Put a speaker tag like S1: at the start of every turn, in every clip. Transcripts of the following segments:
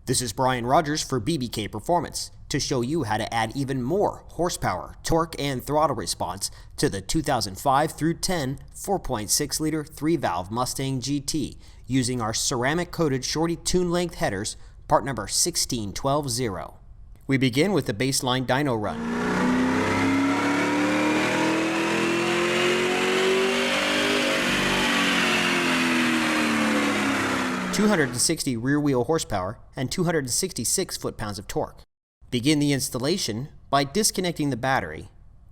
S1: This is Brian Rogers for BBK Performance to show you how to add even more horsepower, torque, and throttle response to the 2005 through 10 4.6-liter 3-valve Mustang GT using our ceramic-coated Shorty tune length headers, part number 16120. We begin with the baseline dyno run. 260 rear wheel horsepower and 266 foot-pounds of torque. Begin the installation by disconnecting the battery,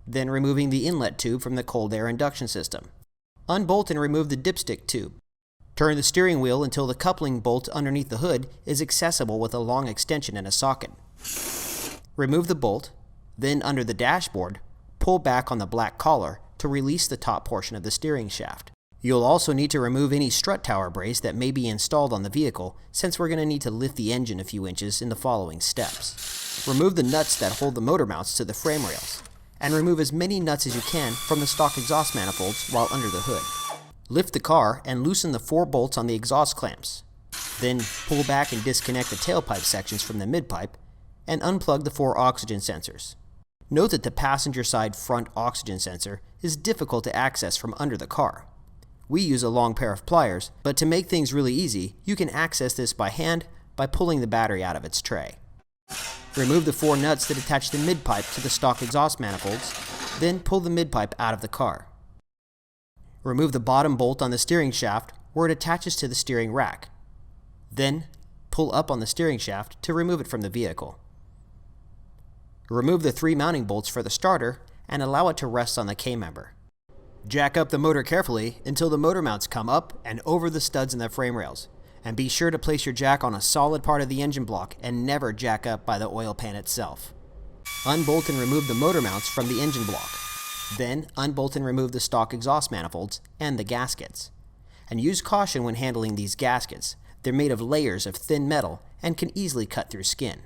S1: then removing the inlet tube from the cold air induction system. Unbolt and remove the dipstick tube. Turn the steering wheel until the coupling bolt underneath the hood is accessible with a long extension and a socket. Remove the bolt, then under the dashboard, pull back on the black collar to release the top portion of the steering shaft. You'll also need to remove any strut tower brace that may be installed on the vehicle, since we're going to need to lift the engine a few inches in the following steps. Remove the nuts that hold the motor mounts to the frame rails, and remove as many nuts as you can from the stock exhaust manifolds while under the hood. Lift the car and loosen the 4 bolts on the exhaust clamps. Then pull back and disconnect the tailpipe sections from the midpipe, and unplug the 4 oxygen sensors. Note that the passenger side front oxygen sensor is difficult to access from under the car. We use a long pair of pliers, but to make things really easy, you can access this by hand by pulling the battery out of its tray. Remove the 4 nuts that attach the midpipe to the stock exhaust manifolds, then pull the midpipe out of the car. Remove the bottom bolt on the steering shaft where it attaches to the steering rack. Then pull up on the steering shaft to remove it from the vehicle. Remove the 3 mounting bolts for the starter and allow it to rest on the K-member. Jack up the motor carefully until the motor mounts come up and over the studs in the frame rails, and be sure to place your jack on a solid part of the engine block and never jack up by the oil pan itself. Unbolt and remove the motor mounts from the engine block. Then unbolt and remove the stock exhaust manifolds and the gaskets. And use caution when handling these gaskets. They're made of layers of thin metal and can easily cut through skin.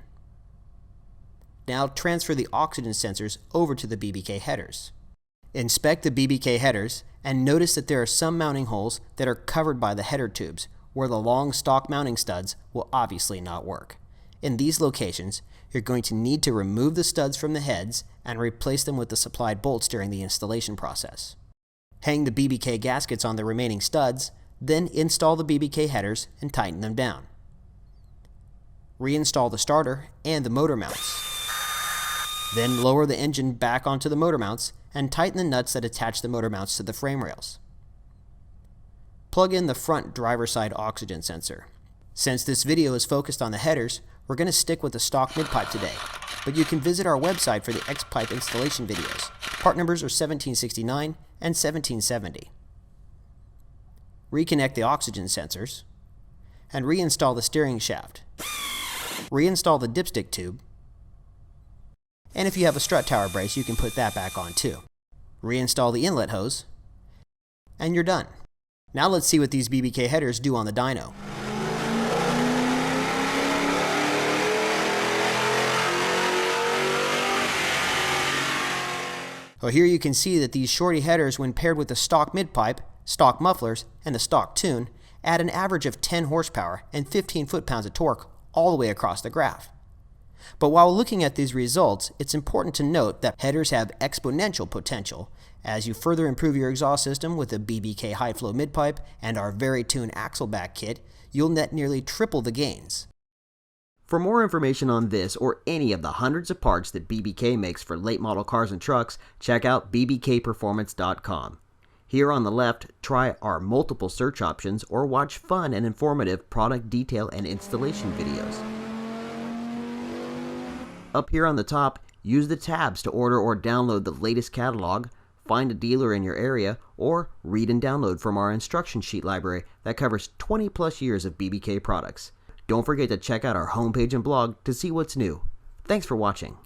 S1: Now transfer the oxygen sensors over to the BBK headers. Inspect the BBK headers and notice that there are some mounting holes that are covered by the header tubes where the long stock mounting studs will obviously not work. In these locations, you're going to need to remove the studs from the heads and replace them with the supplied bolts during the installation process. Hang the BBK gaskets on the remaining studs, then install the BBK headers and tighten them down. Reinstall the starter and the motor mounts. Then lower the engine back onto the motor mounts and tighten the nuts that attach the motor mounts to the frame rails. Plug in the front driver's side oxygen sensor. Since this video is focused on the headers, we're going to stick with the stock midpipe today, but you can visit our website for the X-pipe installation videos. Part numbers are 1769 and 1770. Reconnect the oxygen sensors, and reinstall the steering shaft. Reinstall the dipstick tube, and if you have a strut tower brace, you can put that back on too. Reinstall the inlet hose, and you're done. Now let's see what these BBK headers do on the dyno. Well, here you can see that these Shorty headers, when paired with the stock midpipe, stock mufflers, and the stock tune, add an average of 10 horsepower and 15 foot-pounds of torque all the way across the graph. But while looking at these results, it's important to note that headers have exponential potential. As you further improve your exhaust system with a BBK high-flow midpipe and our Very-Tune axle back kit, you'll net nearly triple the gains.
S2: For more information on this or any of the hundreds of parts that BBK makes for late model cars and trucks, check out bbkperformance.com. Here on the left, try our multiple search options or watch fun and informative product detail and installation videos. Up here on the top, use the tabs to order or download the latest catalog, find a dealer in your area, or read and download from our instruction sheet library that covers 20 plus years of BBK products. Don't forget to check out our homepage and blog to see what's new. Thanks for watching.